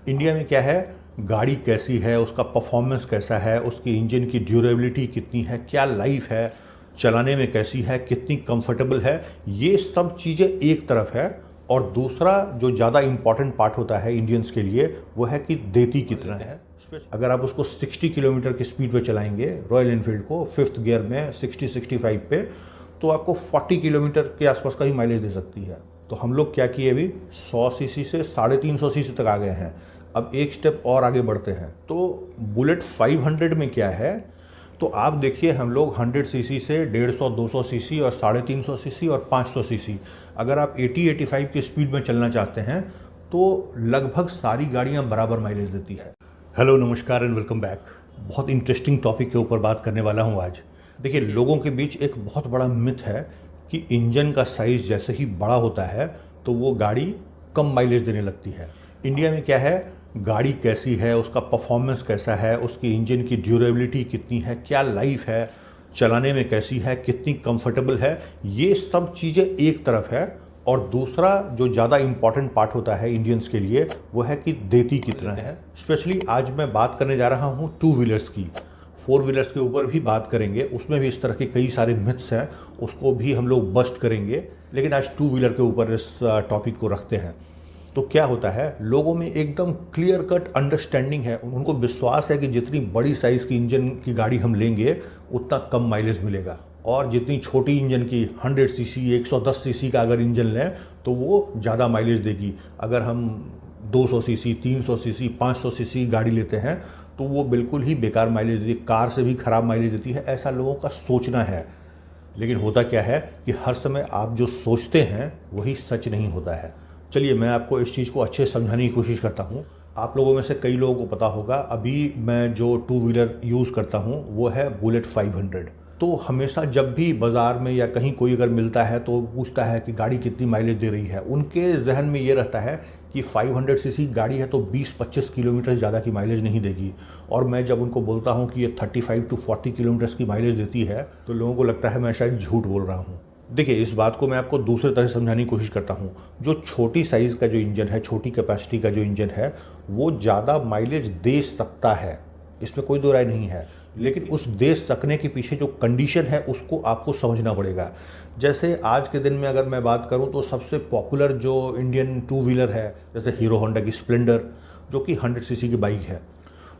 India में क्या है, गाड़ी कैसी है, उसका परफॉर्मेंस कैसा है, उसकी इंजन की ड्यूरेबिलिटी कितनी है, क्या लाइफ है, चलाने में कैसी है, कितनी कंफर्टेबल है, ये सब चीज़ें एक तरफ है। और दूसरा जो ज़्यादा इम्पॉर्टेंट पार्ट होता है इंडियंस के लिए वो है कि देती कितना है। अगर आप उसको 60 किलोमीटर की स्पीड पे चलाएंगे रॉयल एनफील्ड को 5th गियर में 60-65 पे, तो आपको 40 किलोमीटर के आसपास का ही माइलेज दे सकती है। तो हम लोग क्या किए, अभी 100 सीसी से 350 सीसी तक आ गए हैं। अब एक स्टेप और आगे बढ़ते हैं। तो बुलेट 500 में क्या है, तो आप देखिए हम लोग 100 सीसी से 150-200 सीसी और 350 सीसी और 500 सीसी, अगर आप 80-85 की स्पीड में चलना चाहते हैं तो लगभग सारी गाड़ियां बराबर माइलेज देती है। हेलो, नमस्कार एंड वेलकम बैक। बहुत इंटरेस्टिंग टॉपिक के ऊपर बात करने वाला हूं आज। देखिए, लोगों के बीच एक बहुत बड़ा मिथ है कि इंजन का साइज़ जैसे ही बड़ा होता है तो वो गाड़ी कम माइलेज देने लगती है। इंडिया में क्या है, गाड़ी कैसी है, उसका परफॉर्मेंस कैसा है, उसकी इंजन की ड्यूरेबिलिटी कितनी है, क्या लाइफ है, चलाने में कैसी है, कितनी कंफर्टेबल है, ये सब चीज़ें एक तरफ है। और दूसरा जो ज़्यादा इम्पॉर्टेंट पार्ट होता है इंडियंस के लिए वो है कि देती कितना है। स्पेशली आज मैं बात करने जा रहा हूँ 2 व्हीलर्स की। 4 व्हीलर्स के ऊपर भी बात करेंगे, उसमें भी इस तरह के कई सारे मिथ्स हैं, उसको भी हम लोग बस्ट करेंगे। लेकिन आज 2 व्हीलर के ऊपर इस टॉपिक को रखते हैं। तो क्या होता है, लोगों में एकदम क्लियर कट अंडरस्टैंडिंग है, उनको विश्वास है कि जितनी बड़ी साइज़ की इंजन की गाड़ी हम लेंगे उतना कम माइलेज मिलेगा, और जितनी छोटी इंजन की 100 सीसी 110 सीसी का अगर इंजन लें तो वो ज़्यादा माइलेज देगी। अगर हम 200 सीसी 300 सीसी 500 सीसी गाड़ी लेते हैं तो वो बिल्कुल ही बेकार माइलेज देती है, कार से भी ख़राब माइलेज देती है, ऐसा लोगों का सोचना है। लेकिन होता क्या है कि हर समय आप जो सोचते हैं वही सच नहीं होता है। चलिए, मैं आपको इस चीज़ को अच्छे से समझाने की कोशिश करता हूँ। आप लोगों में से कई लोगों को पता होगा, अभी मैं जो 2 व्हीलर यूज़ करता हूँ वो है बुलेट 500। तो हमेशा जब भी बाज़ार में या कहीं कोई अगर मिलता है तो पूछता है कि गाड़ी कितनी माइलेज दे रही है, उनके जहन में ये रहता है कि 500 सीसी गाड़ी है तो 20-25 किलोमीटर से ज़्यादा की माइलेज नहीं देगी। और मैं जब उनको बोलता हूँ कि ये 35-40 किलोमीटर की माइलेज देती है तो लोगों को लगता है मैं शायद झूठ बोल रहा हूँ। देखिए, इस बात को मैं आपको दूसरे तरह से समझाने की कोशिश करता हूँ। जो छोटी साइज़ का जो इंजन है, छोटी कैपेसिटी का जो इंजन है, वो ज़्यादा माइलेज दे सकता है, इसमें कोई दो राय नहीं है। लेकिन उस दे सकने के पीछे जो कंडीशन है उसको आपको समझना पड़ेगा। जैसे आज के दिन में अगर मैं बात करूं तो सबसे पॉपुलर जो इंडियन 2 व्हीलर है, जैसे हीरो होंडा की स्प्लेंडर, जो कि 100 सीसी की बाइक है।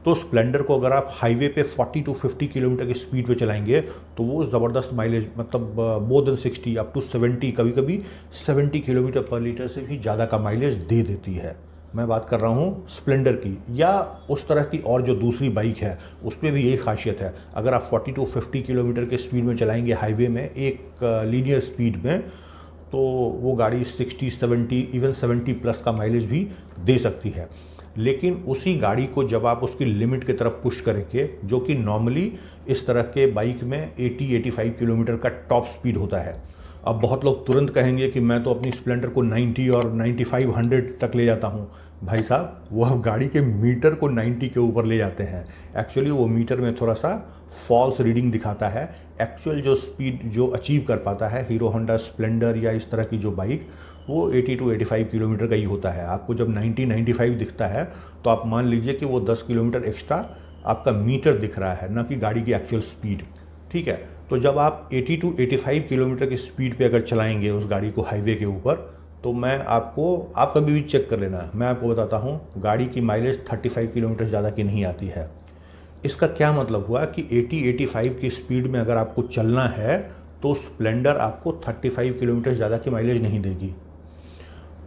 तो स्प्लेंडर को अगर आप हाईवे पे 40-50 किलोमीटर की स्पीड पे चलाएंगे तो वो ज़बरदस्त माइलेज, मतलब मोर देन 60 अप टू 70, कभी कभी 70 किलोमीटर पर लीटर से भी ज़्यादा का माइलेज दे देती है। मैं बात कर रहा हूँ स्प्लेंडर की, या उस तरह की और जो दूसरी बाइक है उसमें भी यही खासियत है। अगर आप 40-50 किलोमीटर के स्पीड में चलाएंगे हाईवे में एक लीनियर स्पीड में, तो वो गाड़ी 60-70 इवन 70 प्लस का माइलेज भी दे सकती है। लेकिन उसी गाड़ी को जब आप उसकी लिमिट की तरफ पुश करेंगे, जो कि नॉर्मली इस तरह के बाइक में 80-85 किलोमीटर का टॉप स्पीड होता है। अब बहुत लोग तुरंत कहेंगे कि मैं तो अपनी स्प्लेंडर को 90 और 95-100 तक ले जाता हूं। भाई साहब, वो अब गाड़ी के मीटर को 90 के ऊपर ले जाते हैं। एक्चुअली वो मीटर में थोड़ा सा फॉल्स रीडिंग दिखाता है। एक्चुअल जो स्पीड जो अचीव कर पाता है हीरो होंडा स्प्लेंडर या इस तरह की जो बाइक, वो 80-85 किलोमीटर का ही होता है। आपको जब 90-95 दिखता है तो आप मान लीजिए कि वो 10 किलोमीटर एक्स्ट्रा आपका मीटर दिख रहा है, ना कि गाड़ी की एक्चुअल स्पीड। ठीक है, तो जब आप 80-85 किलोमीटर की स्पीड पे अगर चलाएंगे उस गाड़ी को हाईवे के ऊपर, तो आप कभी भी चेक कर लेना, मैं आपको बताता हूँ गाड़ी की माइलेज 35 किलोमीटर ज़्यादा की नहीं आती है। इसका क्या मतलब हुआ कि 80-85 की स्पीड में अगर आपको चलना है तो स्प्लेंडर आपको 35 किलोमीटर ज़्यादा की माइलेज नहीं देगी।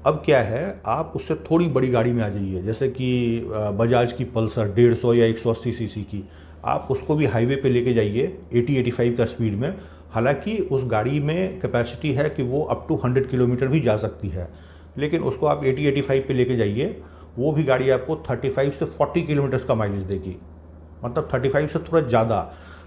अब क्या है, आप उससे थोड़ी बड़ी गाड़ी में आ जाइए, जैसे कि बजाज की पल्सर 150 या 180 सीसी की, आप उसको भी हाईवे पे लेके जाइए 80-85 का स्पीड में। हालांकि उस गाड़ी में कैपेसिटी है कि वो अप टू 100 किलोमीटर भी जा सकती है, लेकिन उसको आप 80-85 पे लेके जाइए, वो भी गाड़ी आपको 35 से 40 किलोमीटर का माइलेज देगी। मतलब 35 से थोड़ा ज़्यादा,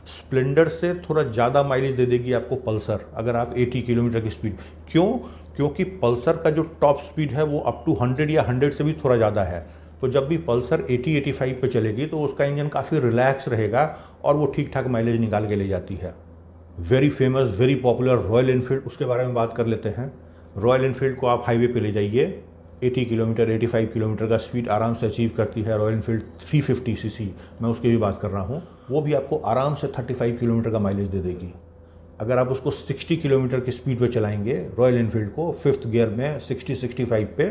स्प्लेंडर से थोड़ा ज़्यादा माइलेज दे देगी आपको पल्सर, अगर आप 80 किलोमीटर की स्पीड। क्यों? क्योंकि पल्सर का जो टॉप स्पीड है वो अप टू 100 या 100 से भी थोड़ा ज़्यादा है। तो जब भी पल्सर 80-85 पे चलेगी तो उसका इंजन काफ़ी रिलैक्स रहेगा और वो ठीक ठाक माइलेज निकाल के ले जाती है। Very famous, very popular royal Enfield, उसके बारे में बात कर लेते हैं। रॉयल एनफील्ड को आप हाईवे पे ले जाइए 80 किलोमीटर 85 किलोमीटर का स्पीड आराम से अचीव करती है रॉयल एनफील्ड 350 सीसी, मैं उसकी भी बात कर रहा हूँ। वो भी आपको आराम से 35 किलोमीटर का माइलेज दे देगी। अगर आप उसको 60 किलोमीटर की स्पीड पे चलाएंगे रॉयल एनफील्ड को 5th गियर में 60-65 पे,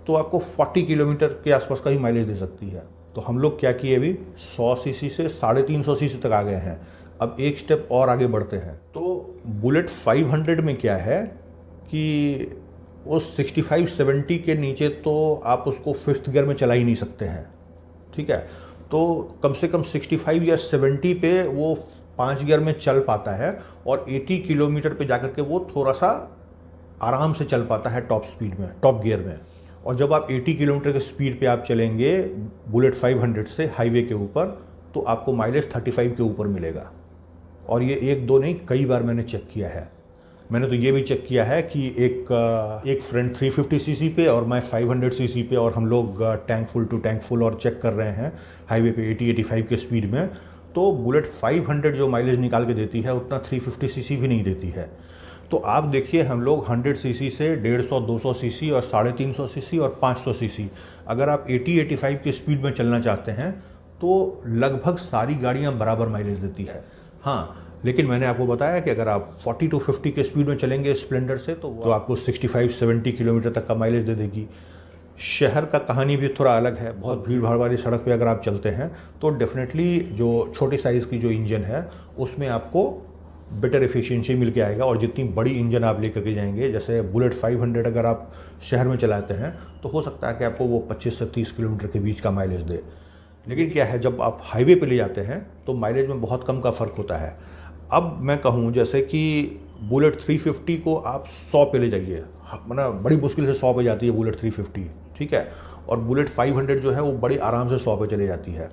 तो आपको 40 किलोमीटर के आसपास का ही माइलेज दे सकती है। तो हम लोग क्या किए, अभी 100 सीसी से 350 सीसी तक आ गए हैं। अब एक स्टेप और आगे बढ़ते हैं। तो बुलेट 500 में क्या है कि उस 65-70 के नीचे तो आप उसको 5th गियर में चला ही नहीं सकते हैं, ठीक है। तो कम से कम 65 या 70 पे वो 5 गियर में चल पाता है, और 80 किलोमीटर पे जाकर के वो थोड़ा सा आराम से चल पाता है टॉप स्पीड में, टॉप गियर में। और जब आप 80 किलोमीटर की स्पीड पे आप चलेंगे बुलेट 500 से हाईवे के ऊपर, तो आपको माइलेज 35 के ऊपर मिलेगा। और ये एक दो नहीं, कई बार मैंने चेक किया है। मैंने तो ये भी चेक किया है कि एक फ्रेंड 350 सीसी पे और मैं 500 सीसी पे, और हम लोग tank full to tank full और चेक कर रहे हैं हाईवे पे 80-85 के स्पीड में, तो बुलेट 500 जो माइलेज निकाल के देती है उतना 350 सीसी भी नहीं देती है। तो आप देखिए, हम लोग 100 सीसी से 150-200 सीसी और 350 सीसी और 500 सीसी, अगर आप 80-85 की स्पीड में चलना चाहते हैं तो लगभग सारी गाड़ियां बराबर माइलेज देती है। हाँ, लेकिन मैंने आपको बताया कि अगर आप 40-50 के स्पीड में चलेंगे स्प्लेंडर से तो आपको 65-70 किलोमीटर तक का माइलेज दे देगी। शहर का कहानी भी थोड़ा अलग है। बहुत भीड़ भाड़ वाली सड़क पे अगर आप चलते हैं तो डेफिनेटली जो छोटे साइज़ की जो इंजन है उसमें आपको बेटर एफिशिएंसी मिल के आएगा। और जितनी बड़ी इंजन आप लेकर के जाएंगे, जैसे बुलेट 500 अगर आप शहर में चलाते हैं तो हो सकता है कि आपको वो 25 से 30 किलोमीटर के बीच का माइलेज दे। लेकिन क्या है, जब आप हाईवे पे ले जाते हैं तो माइलेज में बहुत कम का फ़र्क होता है। अब मैं कहूँ जैसे कि बुलेट 350 को आप 100 पे ले जाइए, मतलब बड़ी मुश्किल से 100 पे जाती है बुलेट 350, ठीक है। और बुलेट 500 जो है वो बड़ी आराम से 100 पे चले जाती है।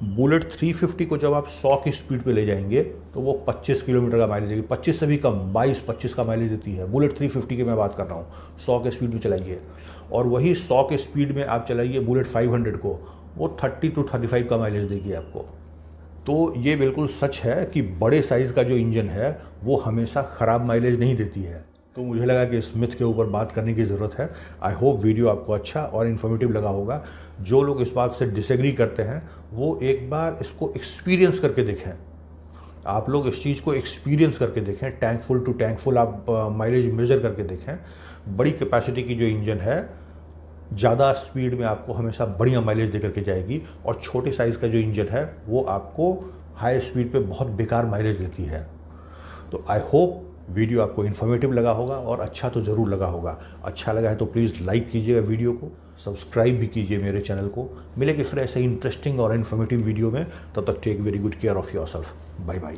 बुलेट 350 को जब आप 100 की स्पीड पे ले जाएंगे तो वो 25 किलोमीटर का माइलेज देगी, 25 से भी कम, 22-25 का माइलेज देती है। बुलेट 350 की मैं बात कर रहा हूँ, 100 के स्पीड में चलाइए। और वही 100 के स्पीड में आप चलाइए बुलेट 500 को, वो 30-35 का माइलेज देगी आपको। तो ये बिल्कुल सच है कि बड़े साइज़ का जो इंजन है वो हमेशा ख़राब माइलेज नहीं देती है। तो मुझे लगा कि इस मिथ के ऊपर बात करने की ज़रूरत है। आई होप वीडियो आपको अच्छा और इन्फॉर्मेटिव लगा होगा। जो लोग इस बात से डिसएग्री करते हैं वो एक बार इसको एक्सपीरियंस करके देखें। आप लोग इस चीज़ को एक्सपीरियंस करके देखें, tank full to tank full आप माइलेज मेज़र करके देखें। बड़ी कैपेसिटी की जो इंजन है ज़्यादा स्पीड में आपको हमेशा बढ़िया माइलेज दे करके जाएगी, और छोटे साइज़ का जो इंजन है वो आपको हाई स्पीड पे बहुत बेकार माइलेज देती है। तो आई होप वीडियो आपको इन्फॉर्मेटिव लगा होगा और अच्छा तो ज़रूर लगा होगा। अच्छा लगा है तो प्लीज़ लाइक कीजिएगा वीडियो को, सब्सक्राइब भी कीजिए मेरे चैनल को। मिलेंगे फिर ऐसे इंटरेस्टिंग और इन्फॉर्मेटिव वीडियो में। तब तक take very good care of yourself. Bye bye.